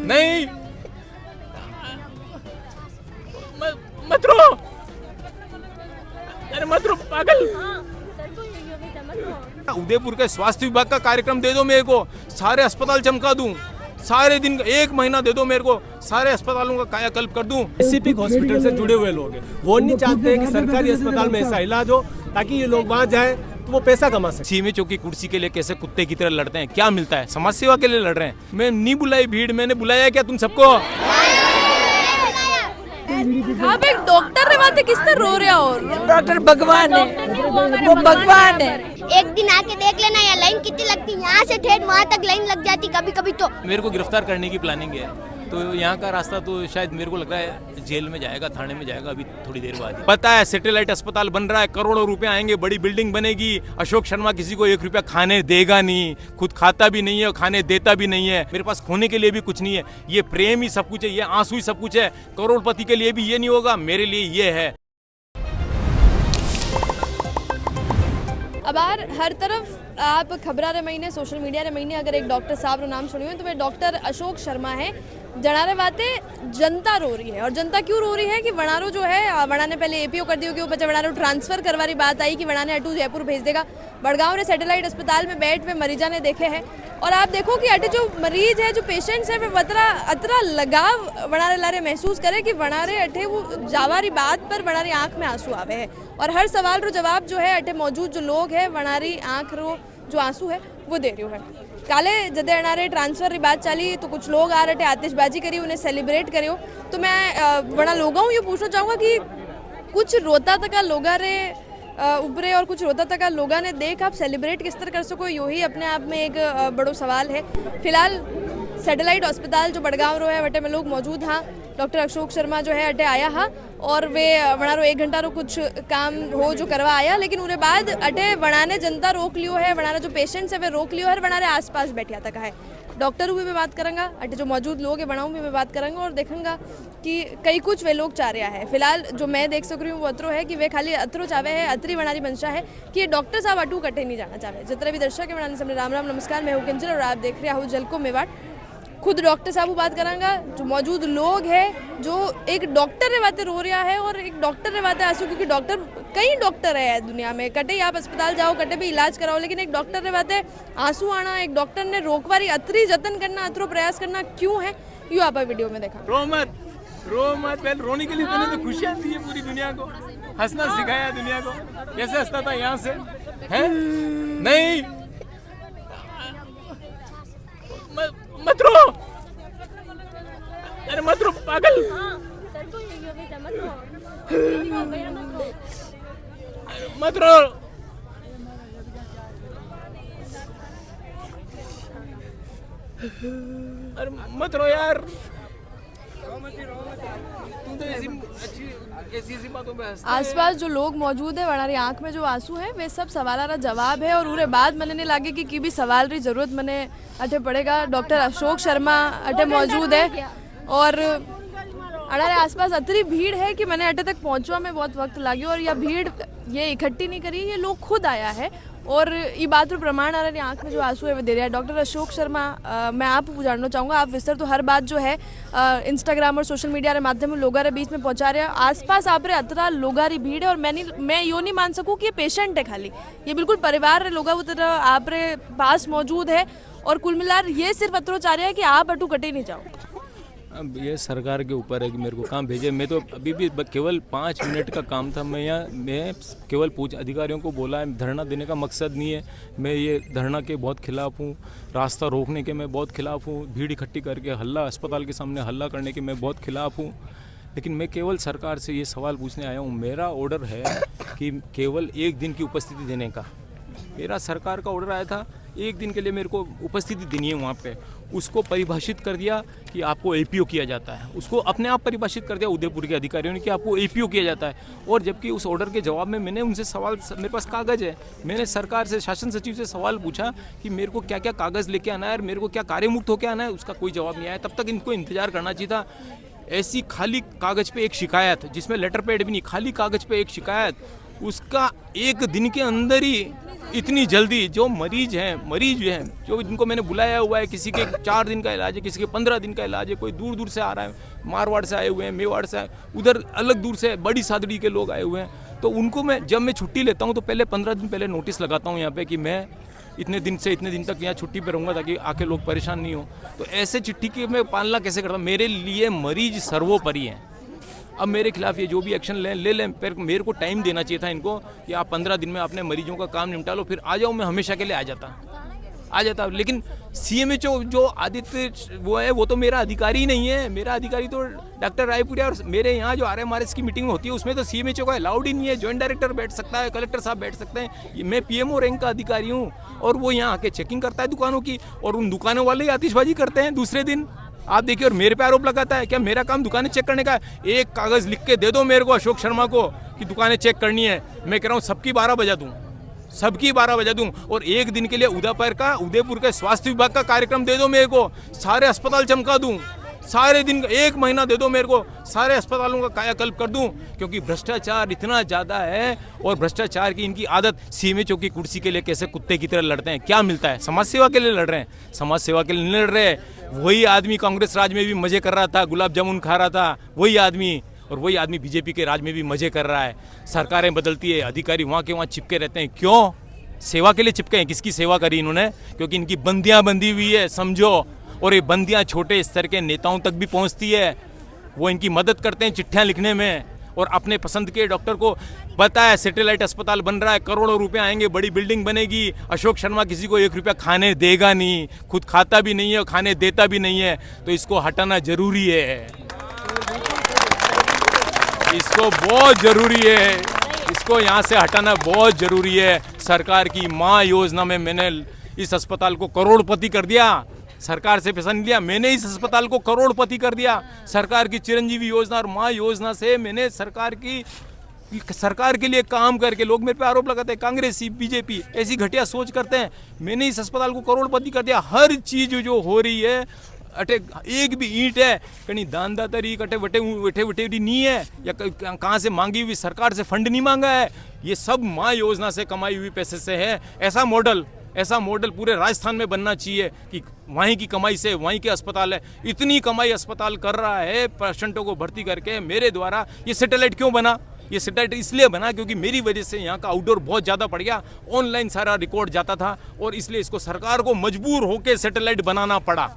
नहीं मत रो, अरे मत रो पागल। उदयपुर के स्वास्थ्य विभाग का कार्यक्रम दे दो मेरे को, सारे अस्पताल चमका दूं, सारे दिन 1 महीना दे दो मेरे को, सारे अस्पतालों का कायाकल्प कर दूं। स्पेसिफिक हॉस्पिटल से जुड़े हुए लोग हैं, वो नहीं चाहते कि सरकारी अस्पताल में ऐसा इलाज हो ताकि ये लोग वहाँ जाएं तो वो पैसा कमा सके। सीमे चौकी कुर्सी के लिए कैसे कुत्ते की तरह लड़ते हैं, क्या मिलता है? समाज सेवा के लिए लड़ रहे हैं। मैं नहीं बुलाई भीड़, मैंने बुलाया क्या तुम सबको? आप एक डॉक्टर रहते किस तरह रो रहे हो? डॉक्टर भगवान है, वो भगवान है। एक दिन आके देख लेना, यार लाइन कितनी लगती है, यहाँ से ठेठ वहाँ तक लाइन लग जाती कभी कभी तो। मेरे को गिरफ्तार करने की प्लानिंग है, तो यहाँ का रास्ता तो शायद मेरे को लग रहा है जेल में जाएगा, थाने में जाएगा अभी थोड़ी देर बाद। पता है सैटेलाइट अस्पताल बन रहा है, करोड़ों रुपए आएंगे, बड़ी बिल्डिंग बनेगी। अशोक शर्मा किसी को 1 रुपया खाने देगा नहीं, खुद खाता भी नहीं है, खाने देता भी नहीं है। मेरे पास खोने के लिए भी कुछ नहीं है, ये प्रेम ही सब कुछ है, ये आंसू ही सब कुछ है। करोड़पति के लिए भी ये नहीं होगा, मेरे लिए ये है। अब हर तरफ आप खबरा रे महीने सोशल मीडिया रे महीने अगर एक डॉक्टर साहब रो नाम सुनियो तो वे डॉक्टर अशोक शर्मा है। जनारे बातें जनता रो रही है, और जनता क्यों रो रही है कि वणारो जो है, वणा ने पहले एपीओ कर दियो कि बच्चा वणारो ट्रांसफर करवारी बात आई कि वणा ने अटू जयपुर भेज देगा। बड़गांव रे सैटेलाइट अस्पताल में बैठ वे मरीजा ने देखे हैं, और आप देखो कि अटे जो मरीज है, जो पेशेंट्स है, वे अतरा लगाव वणारे लारे महसूस करे कि वणारे अटे वो जावारी बात पर वणारी आंख में आंसू आवे है, और हर सवाल रो जवाब जो है अटे मौजूद जो लोग है वणारी आंख रो जो आंसू है वो दे रही है। काले जदे अनारे ट्रांसफर री बात चली तो कुछ लोग आ रहे आतिशबाजी करी, उन्हें सेलिब्रेट करियो। तो मैं बड़ा लोगों ये पूछना चाहूँगा कि कुछ रोता तक लोगा रे उभरे और कुछ रोता तक लोगा ने देख आप सेलिब्रेट किस तरह कर सको, यो ही अपने आप में एक बड़ो सवाल है। फिलहाल सैटेलाइट अस्पताल जो बड़गांव रो है वटे में लोग मौजूद हाँ। डॉक्टर अशोक शर्मा जो है अटे आया हा, और वे वणारो 1 घंटा रो कुछ काम हो जो करवा आया, लेकिन उन्हें बाद अटे वणाने जनता रोक लियो है, वणारे जो पेशेंट्स है वे रोक लियो है, वणारे आसपास बैठिया तक है। डॉक्टर भी मैं बात करूँगा, अटे जो मौजूद लोग है वणाऊ भी मैं बात करूँगा, और देखूंगा कि कई कुछ वे लोग चाह रहा है। फिलहाल जो मैं देख सक रही हूँ वो अतरो है कि वे खाली अतरो चाहे है, अतरी वणारी मंशा है कि ये डॉक्टर साहब अटू कटे नहीं जाना चाहे। जितने भी दर्शक है वणाने सामने राम राम नमस्कार, मैं हूँ किंजल और आप देख रहे हो जलको मेवाड़। खुद डॉक्टर साहब बात करांगा, जो मौजूद लोग है जो एक डॉक्टर रे बातें रो रहा है, और एक डॉक्टर रे बातें आंसू, क्योंकि डॉक्टर कई डॉक्टर है दुनिया में, कटे आप अस्पताल जाओ, कटे भी इलाज कराओ, लेकिन एक डॉक्टर रे बातें आंसू आना, एक डॉक्टर ने रोकवारी अतरी जतन करना, अतरो प्रयास करना क्यों है, यूँ आप वीडियो में देखा। रो मत पहले, रोने के लिए तूने तो खुशियाँ दी है पूरी दुनिया को, हंसना सिखाया दुनिया को। कैसे हंसता था यहाँ से, है? नहीं मत रो, अरे मत रो पागल। मत रो, अरे मत रो यार, तुम तो ऐसी बातों पे हंसते। आसपास जो लोग मौजूद है वनारी आंख में जो आंसू है वे सब सवाल का जवाब है, और उरे बाद मैंने नहीं लागे कि भी सवाल री जरूरत मैंने अटे पड़ेगा। डॉक्टर अशोक शर्मा अटे मौजूद है, और हमारे आसपास अतरी भीड़ है कि मैंने अटे तक पहुंचवा में बहुत वक्त लगे, और यह भीड़ ये इकट्ठी नहीं करी, ये लोग खुद आया है, और ये बात पर प्रमाण आ रहा है आंख में जो आंसू है वो दे रहा है। डॉक्टर अशोक शर्मा, मैं आप जानना चाहूँगा, आप विस्तार तो हर बात जो है इंस्टाग्राम और सोशल मीडिया के माध्यम में लोगों के बीच में पहुँचा रहे हैं। आसपास आप रे अतरा लोगा री भीड़ है, और मैं यो नहीं मान सकूँ कि ये पेशेंट है खाली, ये बिल्कुल परिवार रे लोगा उतर आप रे पास मौजूद है, और कुल मिलाकर ये सिर्फ अतरो चाह रहे हैं कि आप अटू कटे नहीं जाओ। अब ये सरकार के ऊपर है कि मेरे को काम भेजे। मैं तो अभी भी केवल 5 मिनट का काम था, मैं केवल अधिकारियों को बोला है, धरना देने का मकसद नहीं है। मैं ये धरना के बहुत खिलाफ हूँ, रास्ता रोकने के मैं बहुत खिलाफ हूँ, भीड़ इकट्ठी करके हल्ला अस्पताल के सामने हल्ला करने के मैं बहुत खिलाफ हूँ। लेकिन मैं केवल सरकार से ये सवाल पूछने आया हूँ, मेरा ऑर्डर है कि केवल 1 दिन की उपस्थिति देने का। मेरा सरकार का ऑर्डर आया था 1 दिन के लिए मेरे को उपस्थिति देनी है वहाँ पे। उसको परिभाषित कर दिया कि आपको एपीओ किया जाता है, उसको अपने आप परिभाषित कर दिया उदयपुर के अधिकारियों ने कि आपको एपीओ किया जाता है। और जबकि उस ऑर्डर के जवाब में मैंने उनसे सवाल, मेरे पास कागज़ है, मैंने सरकार से, शासन सचिव से सवाल पूछा कि मेरे को क्या क्या कागज़ लेके आना है और मेरे को क्या कार्यमुक्त होकर आना है, उसका कोई जवाब नहीं आया। तब तक इनको इंतजार करना चाहिए था। ऐसी खाली कागज़ पे एक शिकायत, जिसमें लेटर पैड भी नहीं, खाली कागज़ पे एक शिकायत, उसका एक दिन के अंदर ही इतनी जल्दी जो मरीज हैं जो जिनको मैंने बुलाया हुआ है, किसी के 4 दिन का इलाज है, किसी के 15 दिन का इलाज है, कोई दूर दूर से आ रहा है, मारवाड़ से आए हुए हैं, मेवाड़ से उधर अलग दूर से बड़ी सादड़ी के लोग आए हुए हैं, तो उनको जब मैं छुट्टी लेता हूँ तो पहले 15 दिन पहले नोटिस लगाता हूँ यहाँ पे कि मैं इतने दिन से इतने दिन तक यहाँ छुट्टी पे रहूँगा ताकि आके लोग परेशान नहीं हो। तो ऐसे चिट्ठी की मैं पालना कैसे करता हूँ? मेरे लिए मरीज सर्वोपरि हैं। अब मेरे खिलाफ ये जो भी एक्शन ले लें, पर मेरे को टाइम देना चाहिए था इनको कि आप 15 दिन में अपने मरीजों का काम निपटा लो, फिर आ जाओ, मैं हमेशा के लिए आ जाता। लेकिन सीएमएचओ जो आदित्य वो है, वो तो मेरा अधिकारी ही नहीं है। मेरा अधिकारी तो डॉक्टर रायपुरिया, और मेरे यहाँ जो RMRS की मीटिंग होती है उसमें तो सीएमएचओ का अलाउड ही नहीं है। जॉइंट डायरेक्टर बैठ सकता है, कलेक्टर साहब बैठ सकते हैं, मैं PMO रैंक का अधिकारी हूँ, और वो यहाँ आके चेकिंग करता है दुकानों की, और उन दुकानों वाले ही आतिशबाजी करते हैं दूसरे दिन। आप देखिए, और मेरे पे आरोप लगाता है। क्या मेरा काम दुकानें चेक करने का है? एक कागज लिख के दे दो मेरे को, अशोक शर्मा को, कि दुकानें चेक करनी है। मैं कह रहा हूँ सबकी 12 बजा दूं, और एक दिन के लिए उदयपुर के स्वास्थ्य विभाग का कार्यक्रम दे दो मेरे को, सारे अस्पताल चमका दूं, सारे दिन 1 महीना दे दो मेरे को, सारे अस्पतालों का कायाकल्प कर दूं। क्योंकि भ्रष्टाचार इतना ज़्यादा है, और भ्रष्टाचार की इनकी आदत। सीएमएचओ की कुर्सी के लिए कैसे कुत्ते की तरह लड़ते हैं, क्या मिलता है? समाज सेवा के लिए लड़ रहे हैं, समाज सेवा के लिए नहीं लड़ रहे। वही आदमी कांग्रेस राज में भी मजे कर रहा था, गुलाब जामुन खा रहा था, वही आदमी, और वही आदमी बीजेपी के राज में भी मजे कर रहा है। सरकारें बदलती है, अधिकारी वहाँ के वहाँ चिपके रहते हैं। क्यों? सेवा के लिए चिपके हैं। किसकी सेवा करी इन्होंने? क्योंकि इनकी बंदियाँ बंधी हुई है, समझो, और ये बंदियाँ छोटे स्तर के नेताओं तक भी पहुँचती है। वो इनकी मदद करते हैं चिट्ठियाँ लिखने में, और अपने पसंद के डॉक्टर को पता है सैटेलाइट अस्पताल बन रहा है, करोड़ों रुपए आएंगे, बड़ी बिल्डिंग बनेगी। अशोक शर्मा किसी को 1 रुपया खाने देगा नहीं, खुद खाता भी नहीं है और खाने देता भी नहीं है, तो इसको हटाना जरूरी है, इसको बहुत जरूरी है, इसको यहाँ से हटाना बहुत जरूरी है। सरकार की माँ योजना में मैंने इस अस्पताल को करोड़पति कर दिया। सरकार से पैसा नहीं लिया, मैंने इस अस्पताल को करोड़पति कर दिया। सरकार की चिरंजीवी योजना और माँ योजना से मैंने सरकार के लिए काम करके, लोग मेरे पे आरोप लगाते हैं कांग्रेसी बीजेपी ऐसी घटिया सोच करते हैं, मैंने इस अस्पताल को करोड़पति कर दिया। हर चीज जो हो रही है, अटे एक भी ईंट है कहीं दानदातरी कटे वटे नहीं है, या कहाँ से मांगी हुई सरकार से फंड नहीं मांगा है, ये सब माँ योजना से कमाई हुई पैसे से है। ऐसा मॉडल पूरे राजस्थान में बनना चाहिए कि वहीं की कमाई से वहीं के अस्पताल है। इतनी कमाई अस्पताल कर रहा है पेशेंटों को भर्ती करके। मेरे द्वारा ये सैटेलाइट क्यों बना? ये सैटेलाइट इसलिए बना क्योंकि मेरी वजह से यहाँ का आउटडोर बहुत ज़्यादा पड़ गया, ऑनलाइन सारा रिकॉर्ड जाता था, और इसलिए इसको सरकार को मजबूर होकर सैटेलाइट बनाना पड़ा,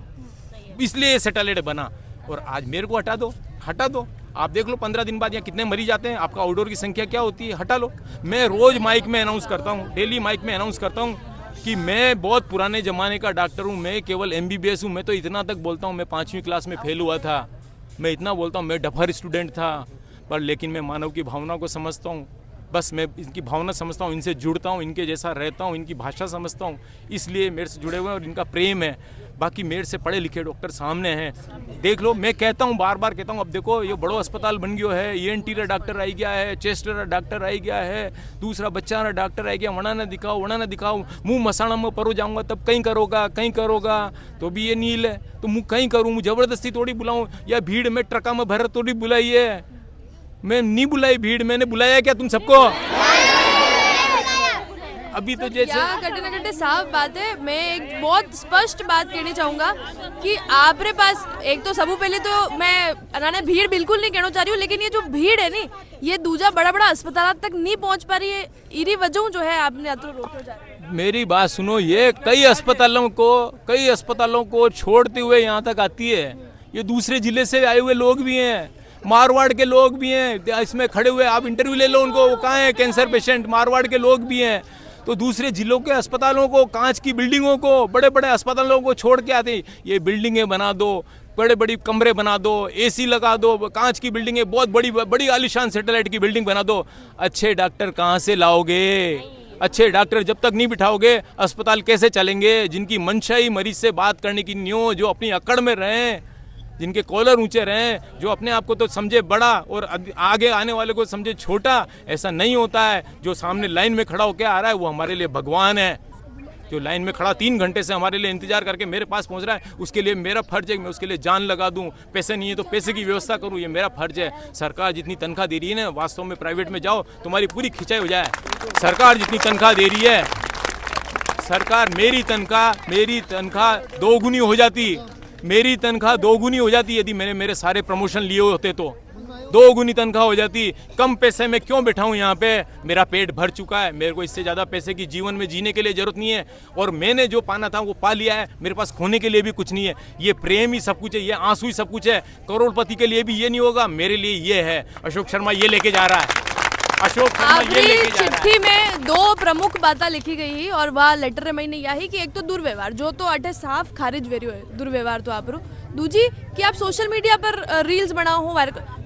इसलिए सैटेलाइट बना। और आज मेरे को हटा दो, आप देख लो 15 दिन बाद यहाँ कितने मरीज आते हैं, आपका आउटडोर की संख्या क्या होती है, हटा लो। मैं रोज माइक में अनाउंस करता हूँ, डेली माइक में अनाउंस करता हूँ कि मैं बहुत पुराने ज़माने का डॉक्टर हूँ, मैं केवल MBBS हूँ। मैं तो इतना तक बोलता हूँ, मैं 5वीं क्लास में फेल हुआ था, मैं इतना बोलता हूँ, मैं डफर स्टूडेंट था, पर लेकिन मैं मानव की भावना को समझता हूँ। बस मैं इनकी भावना समझता हूँ, इनसे जुड़ता हूँ, इनके जैसा रहता हूँ, इनकी भाषा समझता हूँ, इसलिए मेरे से जुड़े हुए हैं और इनका प्रेम है। बाकी मेरे से पढ़े लिखे डॉक्टर सामने हैं, देख लो। मैं कहता हूँ, बार बार कहता हूँ, अब देखो ये बड़ो अस्पताल बन गया है, ENT रा डॉक्टर आई गया है, चेस्ट रा डॉक्टर आई गया है, दूसरा बच्चा रा डॉक्टर आई गया, वना ना दिखाओ, मुँह मसाणा में परो जाऊँगा तब कहीं करोगा तो भी ये नील है, तो मुँह कहीं करूँ, जबरदस्ती थोड़ी बुलाऊँ, या भीड़ में ट्रका में भर थोड़ी बुलाइए। मैं नहीं बुलाई भीड़, मैंने बुलाया क्या तुम सबको? अभी तो जैसे कटे साफ बात है। मैं एक बहुत स्पष्ट बात कहनी चाहूंगा कि आपरे पास एक तो सबू पहले तो मैं अनाने भीड़ बिल्कुल नहीं कहना चाह रही हूँ, लेकिन ये जो भीड़ है नी, ये दूजा बड़ा अस्पताल तक नहीं पहुँच पा रही है, इरी वजह जो है आपने अतरो रोको जा रही है। मेरी बात सुनो, ये कई अस्पतालों को छोड़ते हुए यहाँ तक आती है। ये दूसरे जिले से आए हुए लोग भी हैं, मारवाड़ के लोग भी हैं, इसमें खड़े हुए, आप इंटरव्यू ले लो उनको, वो कहाँ हैं? कैंसर पेशेंट मारवाड़ के लोग भी हैं। तो दूसरे जिलों के अस्पतालों को, कांच की बिल्डिंगों को, बड़े बड़े अस्पतालों को छोड़ के आते, ये बिल्डिंगें बना दो, बड़ी कमरे बना दो, AC लगा दो, कांच की बिल्डिंगें, बहुत बड़ी आलीशान सैटेलाइट की बिल्डिंग बना दो। अच्छे डॉक्टर कहाँ से लाओगे? अच्छे डॉक्टर जब तक नहीं बिठाओगे, अस्पताल कैसे चलेंगे? जिनकी मंशा ही मरीज से बात करने की नहीं हो, जो अपनी अकड़ में रहें, जिनके कॉलर ऊंचे रहें, जो अपने आप को तो समझे बड़ा और आगे आने वाले को समझे छोटा, ऐसा नहीं होता है। जो सामने लाइन में खड़ा होकर आ रहा है वो हमारे लिए भगवान है। जो लाइन में खड़ा 3 घंटे से हमारे लिए इंतजार करके मेरे पास पहुंच रहा है, उसके लिए मेरा फर्ज है कि मैं उसके लिए जान लगा दूं। पैसे नहीं है तो पैसे की व्यवस्था करूं, ये मेरा फर्ज है। सरकार जितनी तनख्वाह दे रही है ना, वास्तव में प्राइवेट में जाओ तुम्हारी पूरी खिंचाई हो जाए। सरकार जितनी तनख्वाह दे रही है, सरकार मेरी तनख्वाह 2 गुनी हो जाती, मेरी तनख्वाह 2 गुनी हो जाती यदि मैंने मेरे सारे प्रमोशन लिए होते तो 2 गुनी तनख्वाह हो जाती। कम पैसे में क्यों बैठाऊं यहाँ पे? मेरा पेट भर चुका है, मेरे को इससे ज़्यादा पैसे की जीवन में जीने के लिए जरूरत नहीं है, और मैंने जो पाना था वो पा लिया है। मेरे पास खोने के लिए भी कुछ नहीं है। ये प्रेम ही सब कुछ है, ये आंसू ही सब कुछ है। करोड़पति के लिए भी ये नहीं होगा, मेरे लिए ये है। अशोक शर्मा ये लेके जा रहा है, अशोक शर्मा ये आपकी लेके जा रहा है। चिट्ठी में 2 प्रमुख बातें लिखी गई ही और वह लेटर में यही कि एक तो दुर्व्यवहार जो तो अटे साफ खारिज वेरियो है, दुर्व्यवहार तो आप दूजी कि आप सोशल मीडिया पर रील्स बनाओ हो,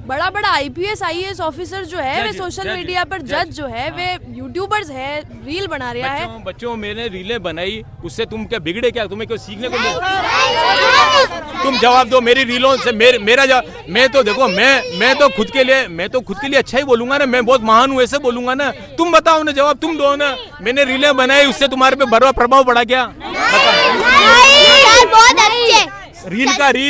बड़ा IPS IAS ऑफिसर जो है वे सोशल मीडिया पर जज जो है वे यूट्यूबर्स है, रील बना रहा है। बच्चों मैंने रीलें बनाई, उससे तुम क्या बिगड़े? क्या तुम्हें क्यों सीखने को मिला? तुम जवाब दो मेरी रीलों से। मेरा जवाब, मैं तो देखो मैं तो खुद के लिए अच्छा ही बोलूंगा ना, मैं बहुत महान हूँ ऐसे बोलूंगा ना। तुम बताओ ना, जवाब तुम दो ना। मैंने रीलें बनाई, उससे तुम्हारे पे बड़ा प्रभाव पड़ा क्या? बहुत अच्छे रील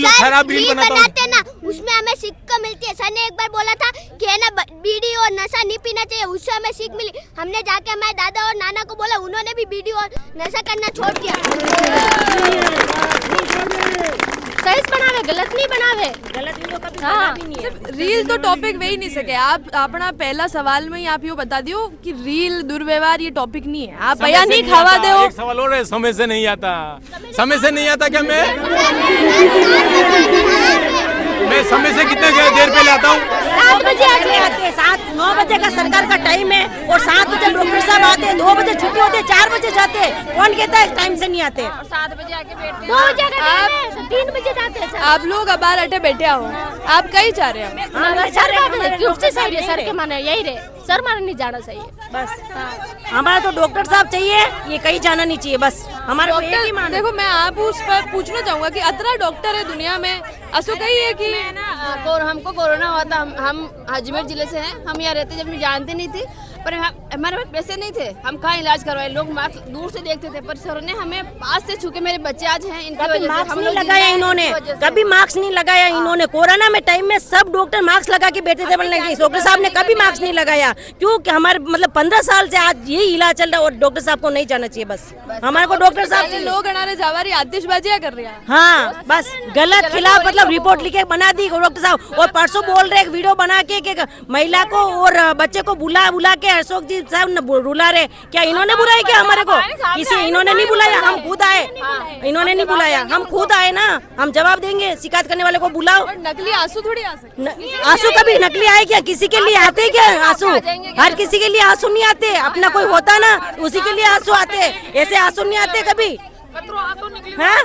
खराब रील बनाते ना, उसमें हमें सीख को मिलती है। सर ने एक बार बोला था कि है ना बीड़ी और नशा नहीं पीना चाहिए, उससे हमें सीख मिली। हमने जाके हमारे दादा और नाना को बोला, उन्होंने भी बीड़ी और नशा करना छोड़ दिया। सही बनावे, गलत नहीं बनावे, गलत नहीं तो कभी हाँ, सिर्फ रील तो टॉपिक वे ही नहीं सके। आप अपना पहला सवाल में ही आप ये बता दियो कि रील दुर्व्यवहार ये टॉपिक नहीं है, आप बयान नहीं खावा दे। एक सवाल और है, समय से नहीं आता क्या? मैं समय से कितने देर पहले आता हूँ? 7 बजे आते, 7-9 बजे का सरकार का टाइम है, और 7 बजे डॉक्टर साहब आते हैं, 2 बजे छुट्टी होती है, 4 बजे जाते हैं। कौन कहता है टाइम से नहीं आते? 7 बजे आके बैठते, 2 बजे का 3 बजे जाते हैं। आप लोग अब बार अटे बैठे हो, आप कहीं जा रहे हो? सर के माने यही रहे, सर माने नहीं जाना चाहिए बस। हमारा तो डॉक्टर साहब चाहिए, ये कहीं जाना नहीं चाहिए बस। हमारे डॉक्टर देखो, मैं आप उस पर पूछना चाहूंगा कि अतरा डॉक्टर है दुनिया में, असो कही है कि हमको कोरोना हुआ था, हम अजमेर जिले से हैं, हम यहाँ रहते जब मैं जानते नहीं थी, पर हमारे पास पैसे नहीं थे, हम कहाँ इलाज करवाए। लोग मास्क दूर से देखते थे, पर सर ने हमें पास से छू के, मेरे बच्चे आज हैं इनकी वजह से, हम लोग लगाया इन्होंने, कभी मास्क नहीं लगाया इन्होंने। कोरोना में टाइम में सब डॉक्टर मास्क लगा के बैठे थे, बोलने डॉक्टर साहब ने कभी मास्क नहीं लगाया। क्यों? कि हमारे मतलब 15 साल से आज यही इलाज चल रहा है, और डॉक्टर साहब को नहीं जाना चाहिए बस। हमारे को डॉक्टर साहब लोग अनारे जावारी आतिशबाजियां कर रही है। हाँ, बस गलत खिलाफ मतलब रिपोर्ट लिखे बना दी डॉक्टर साहब। और परसों बोल रहे एक वीडियो बना के महिला को और बच्चे को बुला के अशोक जी साहब रुला रहे। क्या इन्होंने बुलाया क्या हमारे को? किसी इन्होंने नहीं बुलाया, हम खुद आए। इन्होंने नहीं बुलाया, हम खुद आए ना, हम जवाब देंगे। शिकायत करने वाले को बुलाओ। नकली आंसू थोड़ी आ सकते, आंसू कभी नकली आए क्या? किसी के लिए आते क्या आंसू? हर किसी के लिए आंसू नहीं आते, अपना कोई होता ना उसी के लिए आंसू आते, ऐसे आंसू नहीं आते कभी। हाँ?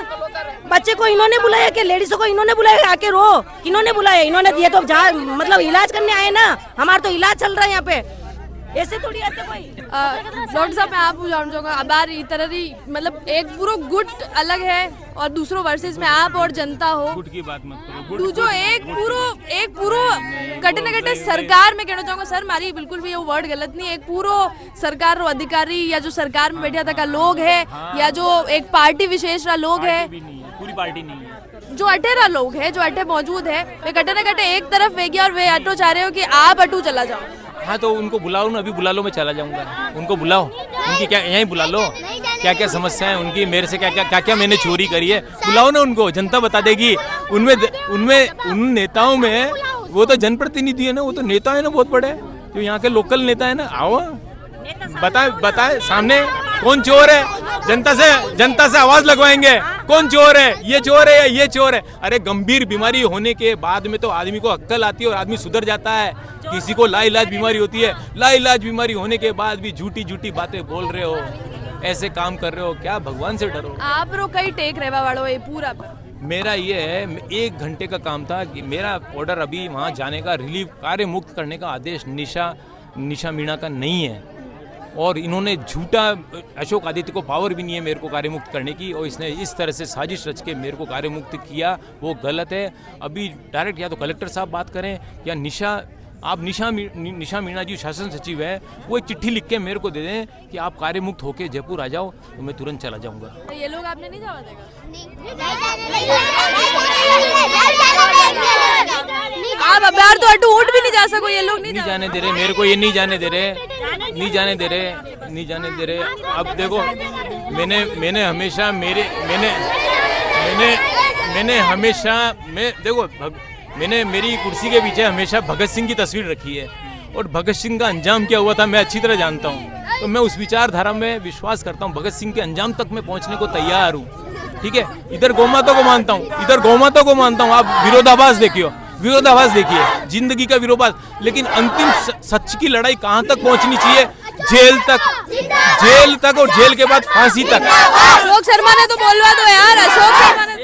बच्चे को इन्होंने बुलाया क्या? लेडीजों को इन्होंने बुलाया आके रो? किन्होंने बुलाया? इन्होंने दिए तो जहाँ मतलब इलाज करने आए ना, हमारा तो इलाज चल रहा है यहाँ पे, ऐसे थोड़ी आते कोई। डॉक्टर साहब मैं आपको जानना चाहूँगा, अब बार तरह मतलब एक पूरा गुट अलग है और दूसरों वर्सेस में आप और जनता हो। गुट की बात मत करो। दूजो एक पूरो कटे न कटे सरकार में कहना चाहूँगा, सर मारी बिल्कुल भी ये वर्ड गलत नहीं है, एक पूरो सरकार रो अधिकारी या जो सरकार में बैठा था लोग है, या जो एक पार्टी विशेष रा लोग है, पूरी पार्टी नहीं है, जो अटेरा लोग है, जो अटे मौजूद है, वे कटे न कटे एक तरफ वे गया और वे अटो चाह रहे हो कि आप अटू चला जाओ। हाँ तो उनको बुलाओ ना, अभी बुला लो, मैं चला जाऊंगा। उनको बुलाओ, उनकी क्या यहीं बुला लो, क्या क्या समस्या है उनकी, मेरे से क्या मैंने चोरी करी है, बुलाओ ना उनको, जनता बता देगी। उन नेताओं में वो तो जनप्रतिनिधि है ना, वो तो नेता है ना बहुत बड़े, जो यहाँ के लोकल नेता है ना। आओ बताए सामने कौन चोर है, जनता से आवाज लगवाएंगे कौन चोर है, ये चोर है या ये चोर है। अरे गंभीर बीमारी होने के बाद में तो आदमी को अक्ल आती है और आदमी सुधर जाता है। किसी को लाइलाज बीमारी होती है, लाइलाज बीमारी होने के बाद भी झूठी बातें बोल रहे हो, ऐसे काम कर रहे हो, क्या भगवान से डरो? आप रो कई टेक रहवा वालों ये पूरा पर। मेरा ये है, 1 घंटे का काम था कि मेरा ऑर्डर अभी वहाँ जाने का, रिलीफ कार्य मुक्त करने का आदेश निशा मीणा का नहीं है, और इन्होंने झूठा, अशोक आदित्य को पावर भी नहीं है मेरे को कार्य मुक्त करने की, और इसने इस तरह से साजिश रच के मेरे को कार्य मुक्त किया, वो गलत है। अभी डायरेक्ट या तो कलेक्टर साहब बात करें या निशा आप निशा मीणा जी शासन सचिव है, वो एक चिट्ठी लिख के मेरे को दे दें कि आप कार्य मुक्त होके जयपुर आ जाओ, तो मैं तुरंत चला जाऊंगा। तो ये लोग आपने नहीं जावा देगा? आप अबार तो अटू ऊँट भी नहीं जा सको, ये लोग नहीं जाने दे रहे मेरे को, ये नहीं जाने दे रहे, नहीं जाने दे रहे, नहीं जाने दे रहे। अब देखो मैंने हमेशा मैंने मेरी कुर्सी के पीछे हमेशा भगत सिंह की तस्वीर रखी है, और भगत सिंह का अंजाम क्या हुआ था मैं अच्छी तरह जानता हूँ, तो मैं उस विचारधारा में विश्वास करता हूँ। भगत सिंह के अंजाम तक मैं पहुँचने को तैयार हूँ, ठीक है। इधर गौमाता को मानता हूँ, आप विरोधाभास देखिए, जिंदगी का विरोधाभास, लेकिन अंतिम सच की लड़ाई कहाँ तक पहुँचनी चाहिए? जेल तक और जेल के बाद फांसी तक। अशोक शर्मा ने तो बोलवा दो यार, अशोक शर्मा ने।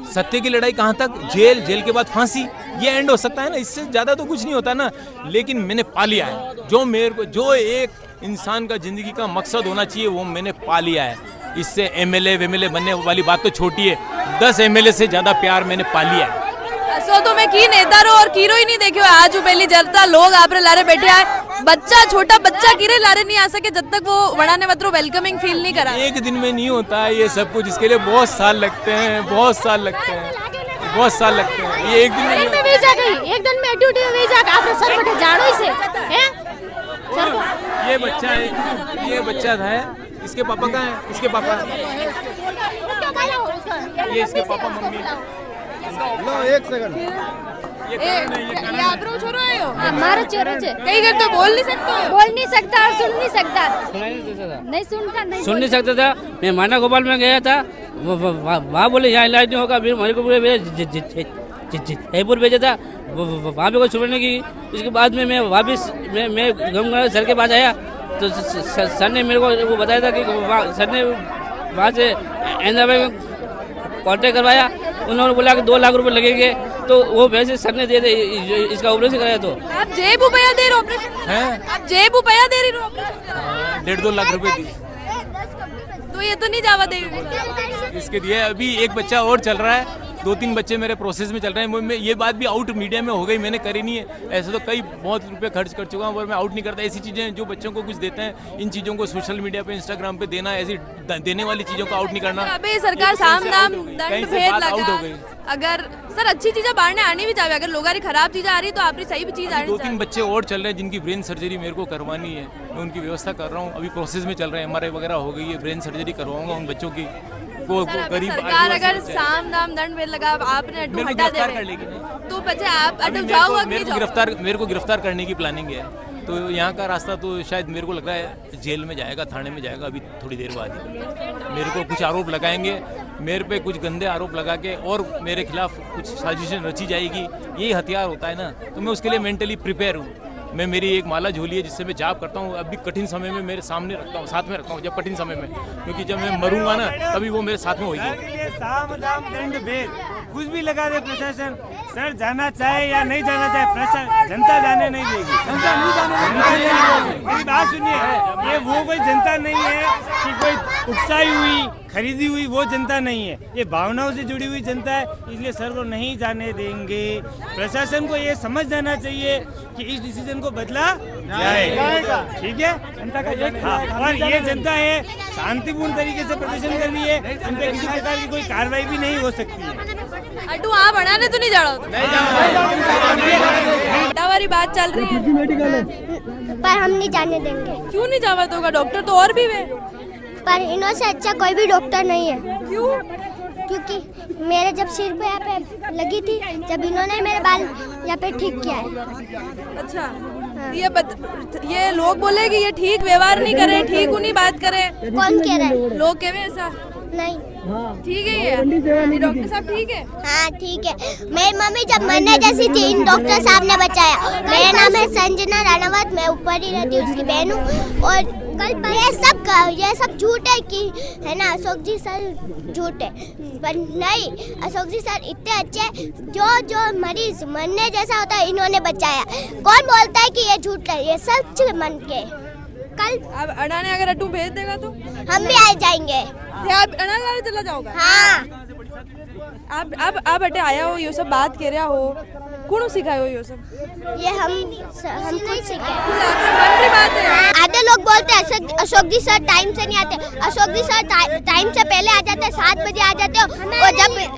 सत्य की लड़ाई कहाँ तक? जेल के बाद फांसी, ये एंड हो सकता है ना, इससे ज्यादा तो कुछ नहीं होता ना। लेकिन मैंने पा लिया है जो एक इंसान का जिंदगी का मकसद होना चाहिए, वो मैंने पा लिया है। इससे एमएलए बनने वाली बात तो छोटी है, 10 एमएलए से ज्यादा प्यार मैंने पा लिया है। सो तो मैं की नेतारो और कीरो ही नहीं देखियो, आज पहली जनता लोग आपरे लारे बैठे आए, बच्चा छोटा बच्चा कीरे लारे नहीं आ सके जब तक वो वड़ाने मतरो वेलकमिंग फील नहीं करा। एक दिन में नहीं होता है ये सब कुछ, इसके लिए बहुत साल लगते हैं। ये एक दिन में वीजा गई, एक दिन में ड्यूटी वीजा आपने सर बैठे जानो से हैं सर को। ये बच्चा था, इसके पापा कहाँ हैं? इसके पापा, ये इसके पापा मम्मी। लो एक सेकंड, ये आपरो छोरो है यो, हमारा चोरो छे, कई कर तो बोल नहीं सकता और सुन नहीं सकता, सुन नहीं सकता था। मैं माना गोपाल में गया था, वहाँ बोले यहाँ इलाज नहीं होगा, फिर मेरे को जयपुर भेजा था, वहाँ पे कोई सुनने नहीं की। इसके बाद में मैं वापस मैं गंगा सर के पास आया, तो सर ने मेरे को वो बताया था कि सर ने वहाँ से अहमदाबाद में कॉन्टेक्ट करवाया, उन्होंने बोला कि 2 लाख रुपए लगेंगे, तो वो पैसे सर ने दे दे, इसका ऑपरेशन कराया। तो आप जेब रुपया दे रहे ऑपरेशन हैं? आप जेब रुपया दे रही ऑपरेशन? 1.5-2 लाख रुपए दी, तो ये तो नहीं जावा देगी। इसके दिए। अभी एक बच्चा और चल रहा है, 2-3 बच्चे मेरे प्रोसेस में चल रहे हैं। ये बात भी आउट मीडिया में हो गई, मैंने करी नहीं है। ऐसे तो कई बहुत रुपए खर्च कर चुका हूँ, और मैं आउट नहीं करता। ऐसी चीजें जो बच्चों को कुछ देते हैं, इन चीजों को सोशल मीडिया पे, इंस्टाग्राम पे देना, ऐसी देने वाली चीजों को आउट नहीं करना। अबे सरकार साम दाम कहीं दंड से भेद बात आउट हो लगा। गई। अगर सर अच्छी चीजें बाहर ने आनी भी चाहिए, अगर लोगों की खराब चीजें आ रही तो आपकी सही भी चीज आनी 2-3 चाहिए। बच्चे और चल रहे हैं जिनकी ब्रेन सर्जरी मेरे को करवानी है, मैं उनकी व्यवस्था कर रहा हूँ। अभी प्रोसेस में चल रहे हैं, MRI वगैरह हो गई है, ब्रेन सर्जरी करवाऊंगा उन बच्चों की। सरकार अगर साम दाम दंड भेद लगा, आपने अड्डू हटा गिरफ्तार कर दे लेगी, तो बच्चे आप अड्डू जाओगे कि नहीं जाओगे? मेरे को गिरफ्तार करने की प्लानिंग है, तो यहाँ का रास्ता तो शायद मेरे को लग रहा है जेल में जाएगा, थाने में जाएगा अभी थोड़ी देर बाद ही। मेरे को कुछ आरोप लगाएंगे, मेरे पे कुछ गंदे आरोप लगा के, और मेरे खिलाफ कुछ साजिशें रची जाएगी। यही हथियार होता है ना, तो मैं उसके लिए मेंटली प्रिपेयर हूँ। मैं मेरी एक माला झोली है जिससे मैं जाप करता हूँ, अभी कठिन समय में मेरे सामने रखता हूँ, साथ में रखता हूँ जब कठिन समय में, क्योंकि जब मैं मरूंगा ना तभी वो मेरे साथ में होगी। साम दाम दंड भेद कुछ भी लगा दे प्रशासन, सर जाना चाहे या नहीं जाना चाहे, प्रशासन जनता जाने नहीं देगी, जनता नहीं जाने देगी। मेरी बात सुनिए, ये वो कोई जनता नहीं है कि कोई उकसाई हुई खरीदी हुई वो जनता नहीं है, ये भावनाओं से जुड़ी हुई जनता है, इसलिए सर को नहीं जाने देंगे। प्रशासन को ये समझ जाना चाहिए कि इस डिसीजन को बदला जाएगा, ठीक है। जनता का और ये जनता है शांतिपूर्ण तरीके से प्रदर्शन कर रही है, इन पे किसी प्रकार की कोई कार्रवाई भी नहीं हो सकती है। अड्डू आप बनाने तो नहीं जाओ? वाली बात चल रही है, पर हम नहीं जाने देंगे। क्यों नहीं जावा दोगा? डॉक्टर तो और भी वे, पर इन्हों से अच्छा कोई भी डॉक्टर नहीं है। क्यों? क्योंकि मेरे जब सिर पे यहाँ पे लगी थी, जब इन्होंने मेरे बाल यहाँ पे ठीक किया है। अच्छा, ये लोग बोले कि ये ठीक व्यवहार नहीं करे, ठीक उन्हीं बात करे। कौन कह रहा है? लोग कहे ऐसा नहीं, ठीक है ये डॉक्टर साहब ठीक है। हाँ ठीक है। मेरी मम्मी जब मरने जैसी थी, इन डॉक्टर साहब ने बचाया। मेरा नाम है संजना राणावत, मैं ऊपर ही रहती हूँ, उसकी बहन हूँ। और कल ये सब झूठ है कि है ना, अशोक जी सर झूठ है, पर नहीं, अशोक जी सर इतने अच्छे, जो मरीज मरने जैसा होता है इन्होंने बचाया। कौन बोलता है कि ये झूठ है? ये सच मन के। कल अब अडाने अगर अड्डू भेज देगा तो हम भी आ जाएंगे। आप अडाने चला जाओगा? हाँ। आप अटे आया हो, ये सब बात कह रहा हो, कौन सिखायो ये सब? ये हम खुद सीखे। मन की बात है। आधे लोग बोलते हैं अशोक जी सर टाइम से नहीं आते। अशोक जी सर टाइम से पहले आ जाते हैं, 7 बजे आ जाते हैं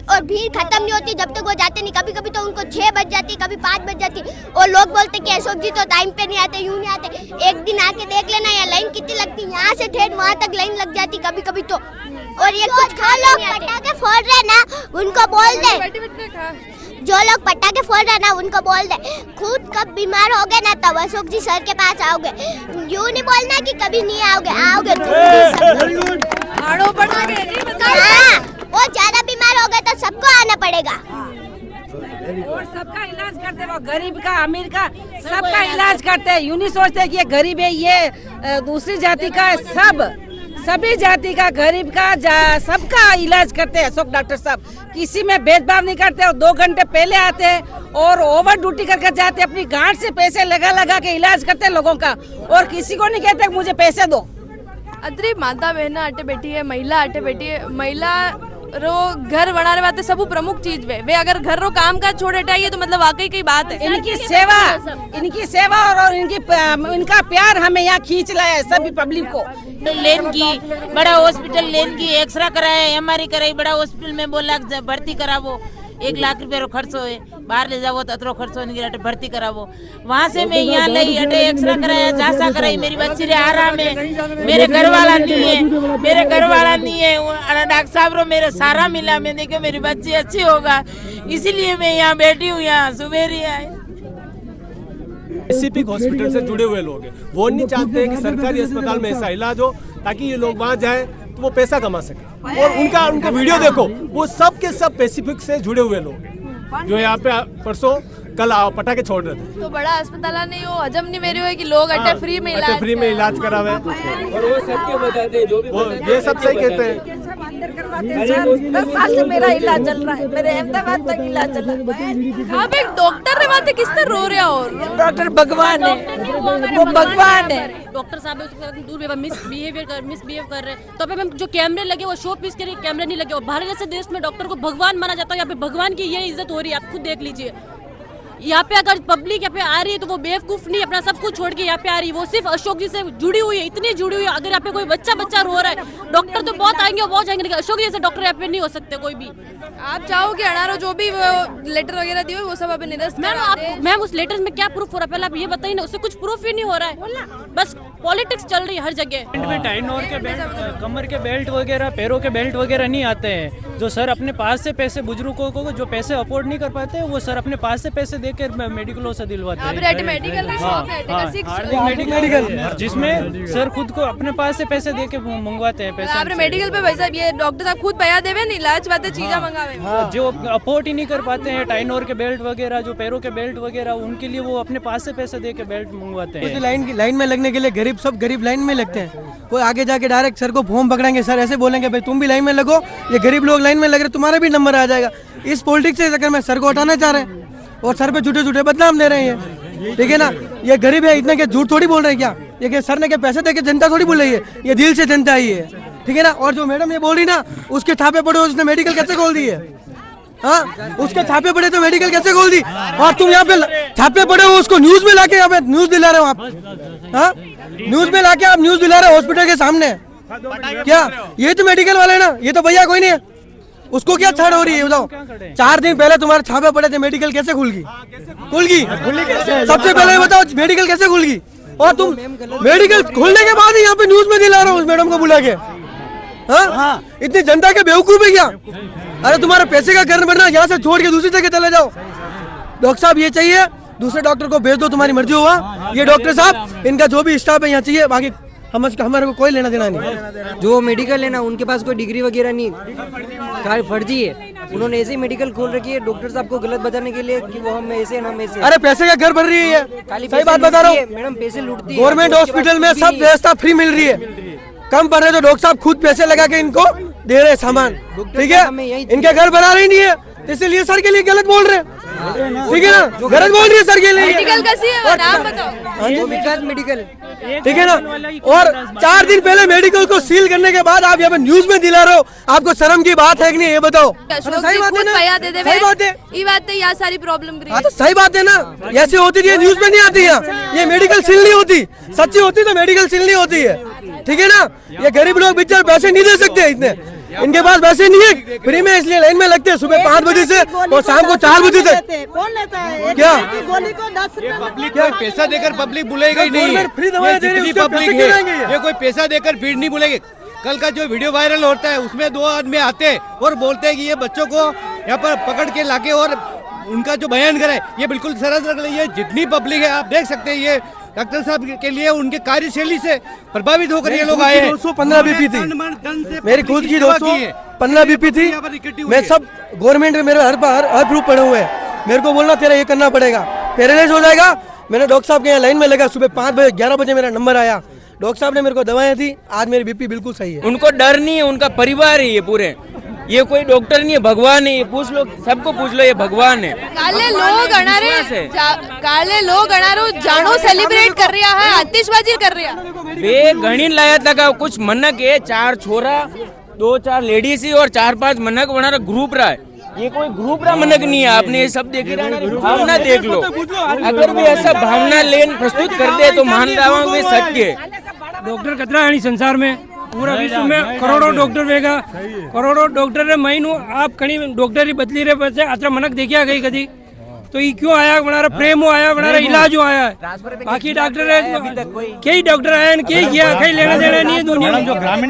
और भीड़ खत्म नहीं होती जब तक वो जाते नहीं। कभी कभी तो उनको 6 बज जाती, कभी 5 बज जाती और लोग बोलते कि अशोक जी तो टाइम पे नहीं आते, यूं नहीं आते। एक दिन आके देख लेना ये लाइन कितनी लगती, यहाँ से ठेठ वहाँ तक लाइन लग जाती कभी कभी तो। और ये कुछ खा लोग पटाखे फोड़ रहे ना उनको बोल दे, जो लोग पटाखे फोड़ रहे ना उनको बोल दे खुद कब बीमार हो गए ना तब अशोक जी सर के पास आओगे। यूं नहीं बोलना कि कभी नहीं आओगे वो ज्यादा बीमार हो गए तो सबको आना पड़ेगा। और सबका इलाज करते वो गरीब का अमीर का सबका इलाज करते हैं। यूं नहीं सोचते कि ये गरीब है ये दूसरी जाति का है। सभी जाति का गरीब का सबका इलाज करते हैं अशोक डॉक्टर साहब। किसी में भेदभाव नहीं करते और 2 घंटे पहले आते हैं और ओवर ड्यूटी करके जाते हैं। अपनी गांठ से पैसे लगा के इलाज करते हैं लोगों का और किसी को नहीं कहते मुझे पैसे दो। अतरी माता बहन आटे बैठी है, महिला आटे बैठी है। महिला रो घर बनाने वास्ते सब प्रमुख चीज वे अगर घर रो काम काज छोड़ हटाइए तो मतलब वाकई की बात है। इनकी सेवा और इनका प्यार हमें यहाँ खींच लाया है सभी पब्लिक को। लेन की बड़ा हॉस्पिटल लेन की एक्सरा कराया, एमआरआई कराई, बड़ा हॉस्पिटल में बोला भर्ती करावो, 1 लाख रुपये रो खर्च होए, बाहर ले जाओ तो अतरो खर्च होने की भर्ती करावो। वहाँ से मैं यहाँ लाई अटे एक्सरा कराया, जांचा कराई, मेरी बच्ची रे आराम है, मेरे घर वाला नहीं है, डॉक्टर साहब रो मेरे सारा मिला, मैं देखो मेरी बच्ची अच्छी होगा, इसीलिए मैं यहाँ बैठी हूँ, यहाँ सुबेरी आई। स्पेसिफिक हॉस्पिटल से जुड़े हुए लोग हैं, वो नहीं चाहते कि सरकारी अस्पताल में ऐसा इलाज हो ताकि ये लोग वहाँ जाएं तो वो पैसा कमा सके। और उनका वीडियो देखो, वो सब के सब स्पेसिफिक से जुड़े हुए लोग जो यहाँ पे परसों कल पटाखे छोड़ रहे थे। तो बड़ा अस्पताल नहीं हो हजम नहीं मेरे हुए कि लोग अटे फ्री में इलाज करावे और वो सबके बताते जो भी ये सब सही कहते हैं। 10 साल से मेरा इलाज चल रहा है, मेरे अहमदाबाद तक इलाज चल रहा है। आप एक डॉक्टर रे बातें किस तरह रो रहे हो? डॉक्टर भगवान है, वो भगवान है। डॉक्टर साहब दूर मिसबिहेव कर रहे हैं। तो अभी जो कैमरे लगे वो शो पीस के लिए कैमरे नहीं लगे और भारत जैसे देश में डॉक्टर को भगवान माना जाता है। यहाँ पे भगवान की ये इज्जत हो रही है, आप खुद देख लीजिए। यहाँ पे अगर पब्लिक यहाँ पे आ रही है तो वो बेवकूफ नहीं अपना सब कुछ छोड़ के यहाँ पे आ रही है, वो सिर्फ अशोक जी से जुड़ी हुई है, इतनी जुड़ी हुई है। अगर यहाँ पे कोई बच्चा रो रहा है, डॉक्टर तो बहुत आएंगे बहुत जाएंगे, लेकिन अशोक जी जैसे डॉक्टर यहाँ पे नहीं हो सकते कोई भी। आप चाहो कि अनारो जो भी वो लेटर वगैरह दिए वो सब अभी निरस्त मैम उस लेटर में क्या प्रूफ हो रहा है पहले आप ये बताइए ना। उससे कुछ प्रूफ ही नहीं हो रहा है, बस पॉलिटिक्स चल रही है हर जगह। टाइनोर के बेल्ट, कमर के बेल्ट वगैरह, पैरों के बेल्ट वगैरह नहीं आते हैं। जो सर अपने पास से पैसे बुजुर्गों को जो पैसे अफोर्ड नहीं कर पाते हैं वो सर अपने पास से पैसे देकर मेडिकलों से दिलवाते हैं। मेडिकल जिसमें सर खुद को अपने पास से पैसे दे के मंगवाते हैं पैसे। आपने मेडिकल पे पैसा ये डॉक्टर साहब खुद पैसा देवे नहीं इलाज वाते चीजा मंगावे। जो अफोर्ड ही नहीं कर पाते हैं टाइनोर के बेल्ट वगैरह, जो पैरों के बेल्ट वगैरह, उनके लिए वो अपने पास से पैसे दे के बेल्ट मंगवाते हैं। लाइन में लगने के लिए गरीब लाइन में लगते हैं। कोई आगे जाके डायरेक्ट सर को फॉर्म पकड़ेंगे, सर ऐसे बोलेंगे भाई तुम भी लाइन में लगो, ये गरीब लोग लाइन में लग रहे तुम्हारा भी नंबर आ जाएगा। इस पॉलिटिक्स के चक्कर में सर को हटाना चाह रहे हैं और सर पे झूठे बदनाम दे रहे हैं, ठीक है ना। ये गरीब है, इतना क्या झूठ थोड़ी बोल रहे हैं क्या? ये क्या सर ने क्या पैसे देके जनता थोड़ी बोल रही है, ये दिल से जनता आई है, ठीक है ना। और जो मैडम ये बोल रही ना उसके छापे पड़े, उसने मेडिकल कैसे खोल दी है? हाँ, उसके छापे पड़े तो मेडिकल कैसे खोल दी? और तुम यहाँ पे छापे पड़े हो उसको न्यूज में लाके यहाँ पे न्यूज दिला रहे हो आप। हाँ, न्यूज में लाके आप न्यूज दिला रहे हो हॉस्पिटल के सामने। क्या ये तो मेडिकल वाले ना, ये तो भैया कोई नहीं है, उसको क्या छाड़ हो रही है बताओ? 4 दिन पहले तुम्हारे छापे पड़े थे, मेडिकल कैसे खुल गई? सबसे पहले बताओ मेडिकल कैसे खुल गई? और तुम मेडिकल खुलने के बाद यहाँ पे न्यूज में दिला रहे हो उस मैडम को बुला के। हाँ, इतनी जनता के बेवकूफ है क्या? अरे तुम्हारे पैसे का घर बनना, यहाँ से छोड़ के दूसरी जगह चले जाओ। डॉक्टर साहब ये चाहिए, दूसरे डॉक्टर को भेज दो, तुम्हारी मर्जी होगा। ये डॉक्टर साहब इनका जो भी स्टाफ है यहाँ चाहिए, बाकी हमारे को कोई लेना देना नहीं। जो मेडिकल है ना उनके पास कोई डिग्री वगैरह नहीं, फर्जी है। उन्होंने ऐसे ही मेडिकल खोल रखी है डॉक्टर साहब को गलत बताने के लिए कि वो हम ऐसे हम ऐसे। अरे पैसे का घर बन रही है, सही बात बता रहा हूँ मैडम, पैसे लूटती है। गवर्नमेंट हॉस्पिटल में सब व्यवस्था फ्री मिल रही है, कम पड़ रहे तो डॉक्टर साहब खुद पैसे लगा के इनको दे रहे सामान, ठीक है। इनके घर बना रही नहीं है, इसलिए सर के लिए गलत बोल रहे हैं। ठीक है ना, गलत बोल रही है सर के लिए। मेडिकल का सी है, नाम बताओ। विकास मेडिकल, ठीक है ना। और 4 दिन पहले मेडिकल को सील करने के बाद आप यहाँ पे न्यूज में दिला रहे हो, आपको शर्म की बात है कि नहीं ये बताओ। सही बात है ना, सही बात है, ये बात है, यहाँ सारी प्रॉब्लम हाँ तो सही बात है ना। ऐसे होती थी न्यूज में नहीं आती है, ये मेडिकल सील नहीं होती, सच्ची होती तो मेडिकल सील नहीं होती है, ठीक है ना। ये गरीब लोग बेचारे पैसे नहीं दे सकते इतने, इनके पास पैसे नहीं है, फ्री में इसलिए लाइन में लगते हैं सुबह 5 बजे से और शाम को 4 बजे तक। कौन लेता है क्या गोली को 10 रुपए? पब्लिक कोई पैसा देकर पब्लिक बुलेगा ही नहीं है। फ्री दवाएं दे रही है, उसके पब्लिक पैसे है, क्यों लेंगे? ये कोई पैसा देकर भीड़ नहीं बुलेगी। कल का जो वीडियो वायरल होता है उसमें 2 आदमी आते हैं और बोलते हैं कि ये बच्चों को यहाँ पर पकड़ के लाके और उनका जो बयान करे, ये बिल्कुल सरस लग रही है। जितनी पब्लिक है आप देख सकते हैं, ये डॉक्टर साहब के लिए उनके कार्यशैली से प्रभावित होकर ये लोग आए हैं। 215 बीपी थी, मेरी खुद की 215 बीपी थी। मैं सब गवर्नमेंट में मेरे हर प्रूफ पड़े हुए हैं, मेरे को बोलना तेरा ये करना पड़ेगा, पैरालाइज हो जाएगा। मैंने डॉक्टर साहब के यहाँ लाइन में लगा, सुबह 5 बजे 11 बजे मेरा नंबर आया, डॉक्टर साहब ने मेरे को दवाएं दी, आज मेरी बीपी बिल्कुल सही है। उनको डर नहीं है, उनका परिवार है ये पूरे, ये कोई डॉक्टर नहीं है, भगवान है ये। पूछ लो, सबको पूछ लो, ये भगवान है। काले लोग अनारो जानो सेलिब्रेट कर रहा है, आतिशबाजी कर रहा है। वे घणी लाया था कुछ मनक है, 4 छोरा 2-4 लेडीज ही और 4-5 मनक बना ग्रुप रहा है। ये कोई ग्रुप रहा मनक नहीं है, आपने ये सब देखे भावना देख लो। अगर भी ऐसा भावना लेन प्रस्तुत कर दे तो मान रहा हूँ वे सत्य। डॉक्टर कतरा है संसार में, पूरा विश्व में करोड़ों डॉक्टर वेगा, करोड़ों डॉक्टर रे महीनों आप कहीं डॉक्टर ही बदली रहे बच्चे आत्रा मनक देखिया गई कभी तो ये क्यों आया बनारा प्रेम आया बनारा इलाज आया है। बाकी डॉक्टर है कई डॉक्टर आए कई गया कई लेना देना नहीं है दुनिया में।